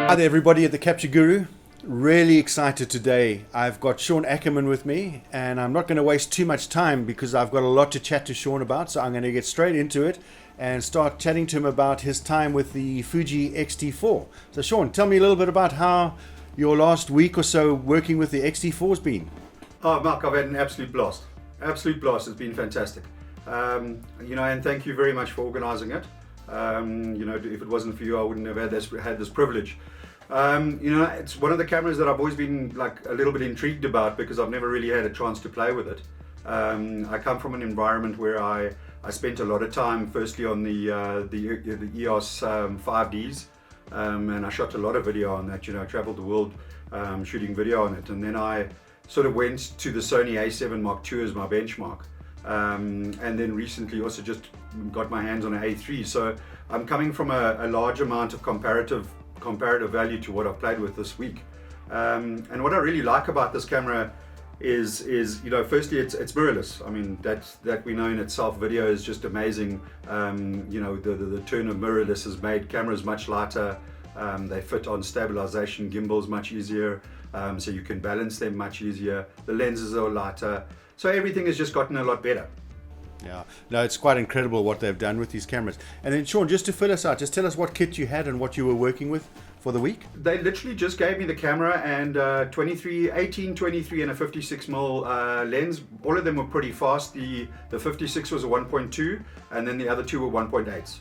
Hi there, everybody at the Capture Guru. Really excited today. I've got Sean Ackermann with me, and I'm not going to waste too much time because I've got a lot to chat to Sean about. So I'm going to get straight into it and start chatting to him about his time with the Fuji XT-4. So Sean, tell me a little bit about how your last week or so working with the XT-4 has been. Oh, Mark, I've had an absolute blast. Absolute blast. It's been fantastic. And thank you very much for organising it. If it wasn't for you, I wouldn't have had this privilege. It's one of the cameras that I've always been like a little bit intrigued about because I've never really had a chance to play with it. I come from an environment where I spent a lot of time firstly on the EOS 5Ds, and I shot a lot of video on that. I traveled the world shooting video on it, and then I sort of went to the Sony A7 Mark II as my benchmark, and then recently also just got my hands on an A3. So I'm coming from a large amount of comparative value to what I've played with this week, and what I really like about this camera is firstly it's mirrorless. I mean that we know in itself. Video is just amazing. The turn of mirrorless has made cameras much lighter. They fit on stabilization gimbals much easier, so you can balance them much easier. The lenses are lighter, so everything has just gotten a lot better. Yeah, no, it's quite incredible what they've done with these cameras. And then Sean, just to fill us out, just tell us what kit you had and what you were working with for the week. They literally just gave me the camera and 18, 23 and a 56mm lens. All of them were pretty fast. The 56 was a 1.2 and then the other two were 1.8s.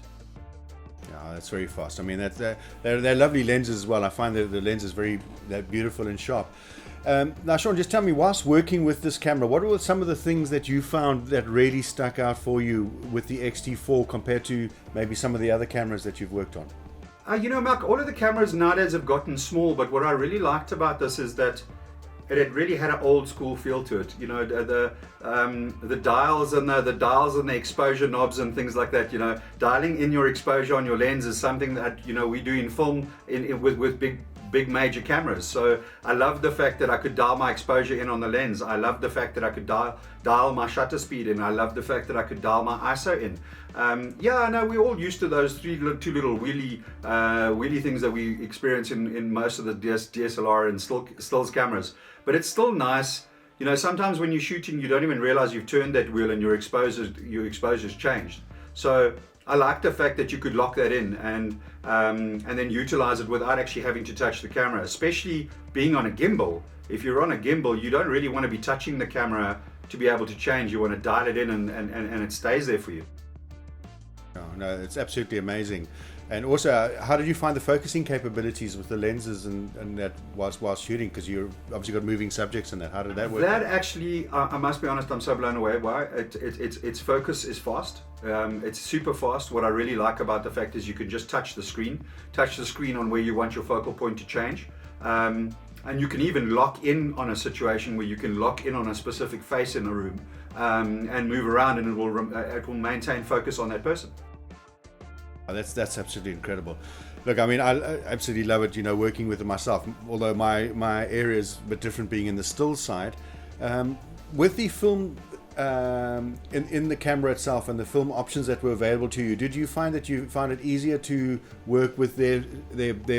Yeah, that's very fast. I mean, they're lovely lenses as well. I find that the lens is they're beautiful and sharp. Now, Sean, just tell me, whilst working with this camera, what were some of the things that you found that really stuck out for you with the XT4 compared to maybe some of the other cameras that you've worked on? Mark, all of the cameras nowadays have gotten small, but what I really liked about this is that it really had an old school feel to it. The dials and the exposure knobs and things like that. Dialing in your exposure on your lens is something that we do in film with big major cameras. So I love the fact that I could dial my exposure in on the lens. I love the fact that I could dial my shutter speed in. I love the fact that I could dial my ISO in. I know we're all used to those two little wheelie things that we experience in most of the DSLR and stills cameras. But it's still nice. Sometimes when you're shooting, you don't even realize you've turned that wheel and your exposure's changed. So I like the fact that you could lock that in and then utilize it without actually having to touch the camera, especially being on a gimbal. If you're on a gimbal, you don't really want to be touching the camera to be able to change. You want to dial it in and it stays there for you. Oh, no, it's absolutely amazing. And also, how did you find the focusing capabilities with the lenses and that whilst shooting? Because you obviously got moving subjects in that. How did that work? That actually, I must be honest, I'm so blown away by it. Its focus is fast. It's super fast. What I really like about the fact is you can just touch the screen on where you want your focal point to change. And you can even lock in on a situation where you can lock in on a specific face in a room and move around, and it will maintain focus on that person. Oh, that's absolutely incredible. Look, I mean, I absolutely love it, working with it myself, although my area is a bit different being in the still side. With the film in the camera itself and the film options that were available to you, did you find that you found it easier to work with their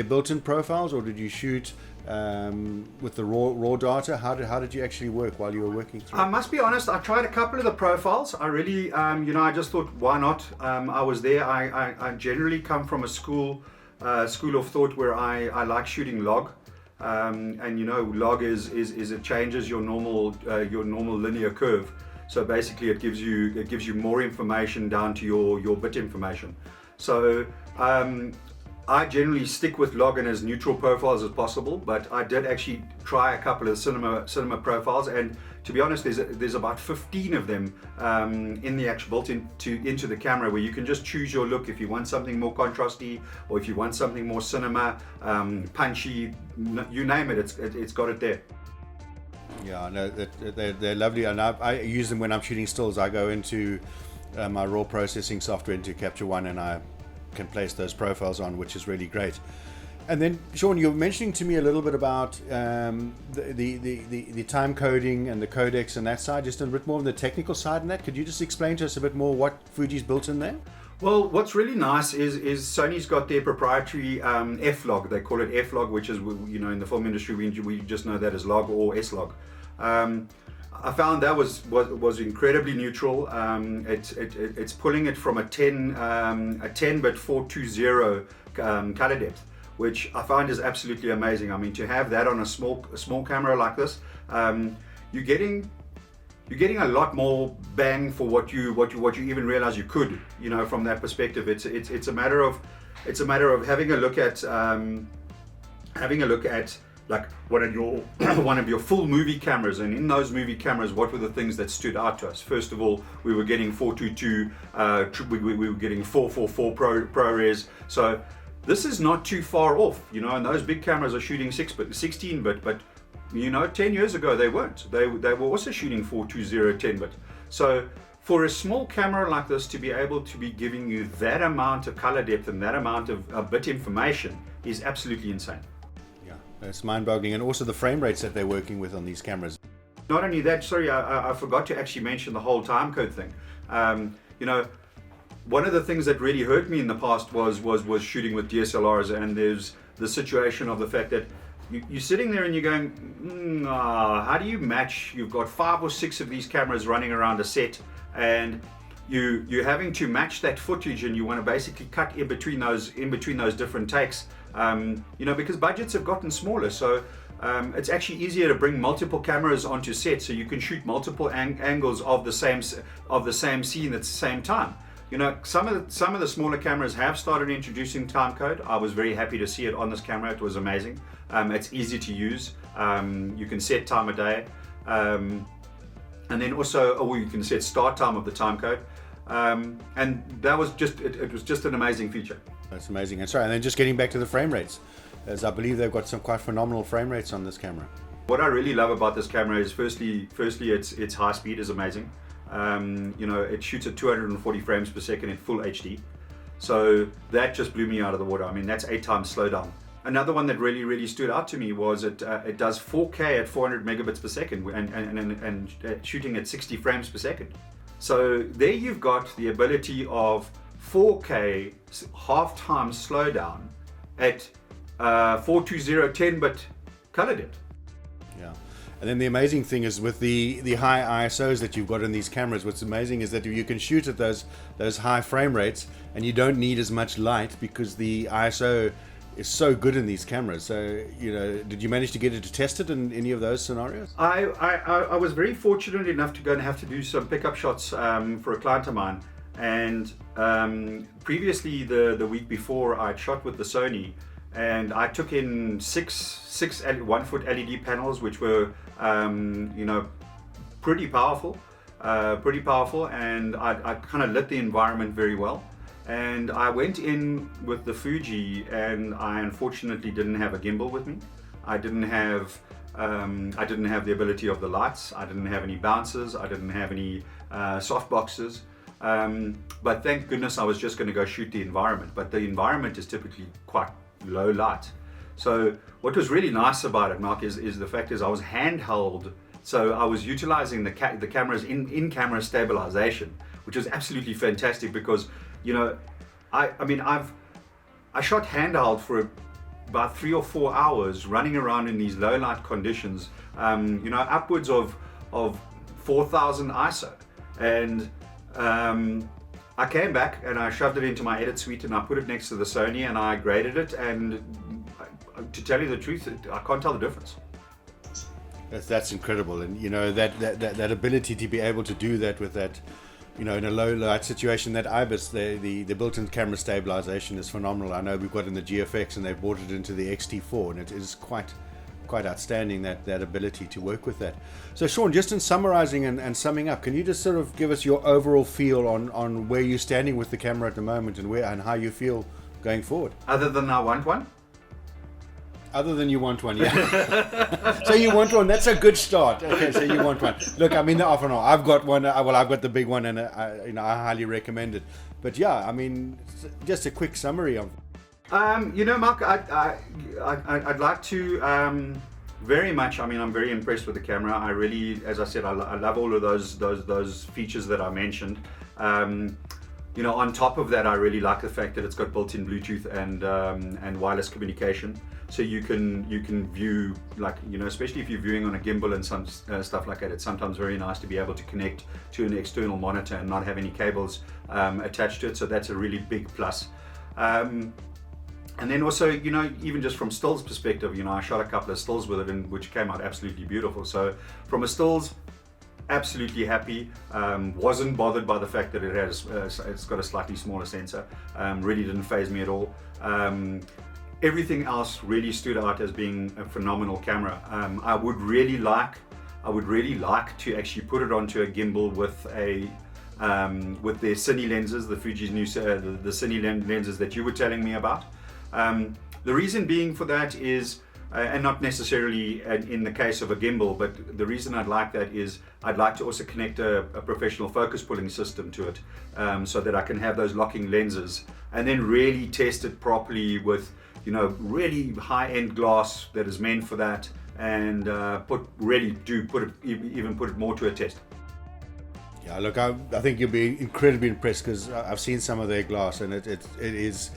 built-in profiles, or did you shoot with the raw data? How did you actually work while you were working through? I must be honest, I tried a couple of the profiles. I really, I just thought, why not? I was there. I generally come from a school of thought where I like shooting log, and log is it changes your normal linear curve. So basically, it gives you more information down to your bit information. So I generally stick with log and as neutral profiles as possible, but I did actually try a couple of cinema profiles, and to be honest, there's about 15 of them in the actual built into the camera, where you can just choose your look if you want something more contrasty or if you want something more cinema, punchy, you name it, it's got it there. Yeah, no, they're lovely, and I use them when I'm shooting stills. I go into my raw processing software into Capture One, and I can place those profiles on, which is really great. And then, Sean, you were mentioning to me a little bit about the time coding and the codecs and that side, just a bit more on the technical side in that. Could you just explain to us a bit more what Fuji's built in there? Well, what's really nice is Sony's got their proprietary F-log. They call it F-log, which is, in the film industry we just know that as log or S-log. I found that was incredibly neutral. It's pulling it from a 10-bit 420 color depth, which I find is absolutely amazing. I mean, to have that on a small camera like this, you're getting a lot more bang for what you even realize you could, from that perspective. It's a matter of having a look at like one of your full movie cameras, and in those movie cameras, what were the things that stood out to us? First of all, we were getting 422, we were getting 444 ProRes. So this is not too far off, and those big cameras are shooting 16-bit, but 10 years ago they weren't. They were also shooting 420 10-bit. So for a small camera like this to be able to be giving you that amount of color depth and that amount of bit information is absolutely insane. Yeah, it's mind-boggling, and also the frame rates that they're working with on these cameras. Not only that, sorry, I forgot to actually mention the whole time code thing. One of the things that really hurt me in the past was shooting with DSLRs, and there's the situation of the fact that you're sitting there and you're going, how do you match? You've got 5 or 6 of these cameras running around a set, and you're having to match that footage, and you want to basically cut in between those different takes, because budgets have gotten smaller. So it's actually easier to bring multiple cameras onto set, so you can shoot multiple angles of the same scene at the same time. Some of the smaller cameras have started introducing timecode. I was very happy to see it on this camera. It was amazing. It's easy to use. You can set time of day, and then also, you can set start time of the timecode. And that was it was just an amazing feature. That's amazing. And then just getting back to the frame rates, as I believe they've got some quite phenomenal frame rates on this camera. What I really love about this camera is firstly its high speed is amazing. It shoots at 240 frames per second in full HD. So that just blew me out of the water. I mean, that's 8 times slowdown. Another one that really stood out to me was it does 4K at 400 megabits per second and shooting at 60 frames per second. So there you've got the ability of 4K half-time slowdown at 420 10-bit color depth. Yeah. And then the amazing thing is with the high ISOs that you've got in these cameras, what's amazing is that you can shoot at those high frame rates and you don't need as much light because the ISO is so good in these cameras. So, did you manage to get it to test it in any of those scenarios? I was very fortunate enough to go and have to do some pickup shots for a client of mine. And previously, the week before, I'd shot with the Sony, and I took in six 1-foot LED panels, which were pretty powerful, and I kind of lit the environment very well. And I went in with the Fuji, and I unfortunately didn't have a gimbal with me. I didn't have the ability of the lights. I didn't have any bouncers. I didn't have any soft boxes. But thank goodness I was just going to go shoot the environment. But the environment is typically quite low light. So what was really nice about it, Mark, is the fact is I was handheld. So I was utilizing the camera's in-camera stabilization, which was absolutely fantastic because, I shot handheld for about 3 or 4 hours running around in these low light conditions, upwards of 4,000 ISO. And I came back and I shoved it into my edit suite and I put it next to the Sony and I graded it, and to tell you the truth, I can't tell the difference. That's incredible, and that ability to be able to do that with that, in a low light situation, that IBIS, the built-in camera stabilization is phenomenal. I know we've got in the GFX and they've brought it into the XT-4, and it is quite outstanding, that ability to work with that. So Sean, just in summarizing and summing up, can you just sort of give us your overall feel on where you're standing with the camera at the moment and how you feel going forward? Other than I want one? Other than you want one, yeah. So you want one, that's a good start. Okay, so you want one. Look, I mean, I've got one, I've got the big one, and I highly recommend it. But yeah, I mean, just a quick summary of Mark, I'd like to very much. I mean, I'm very impressed with the camera. I really, as I said, I love all of those features that I mentioned. on top of that, I really like the fact that it's got built-in Bluetooth and wireless communication. So you can view, like, especially if you're viewing on a gimbal and some stuff like that, it's sometimes very nice to be able to connect to an external monitor and not have any cables attached to it. So that's a really big plus. And then also, even just from stills perspective, I shot a couple of stills with it, which came out absolutely beautiful. So from a stills, absolutely happy. Wasn't bothered by the fact that it's got a slightly smaller sensor. Really didn't faze me at all. Everything else really stood out as being a phenomenal camera. I would really like to actually put it onto a gimbal with their cine lenses, the Fuji's new the cine lenses that you were telling me about. The reason being for that is, and not necessarily in the case of a gimbal, but the reason I'd like that is I'd like to also connect a professional focus pulling system to it, so that I can have those locking lenses and then really test it properly with really high-end glass that is meant for that, and put it more to a test. Yeah, look, I think you'll be incredibly impressed, because I've seen some of their glass, and it's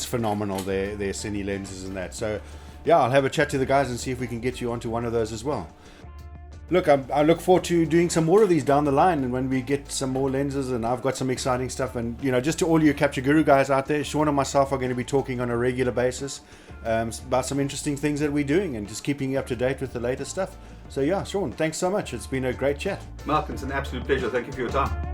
phenomenal, their cine lenses and that. So yeah, I'll have a chat to the guys and see if we can get you onto one of those as well. Look, I look forward to doing some more of these down the line, and when we get some more lenses, and I've got some exciting stuff. And just to all you Capture Guru guys out there, Sean and myself are going to be talking on a regular basis about some interesting things that we're doing, and just keeping you up to date with the latest stuff. So yeah, Sean, thanks so much. It's been a great chat. Mark, it's an absolute pleasure. Thank you for your time.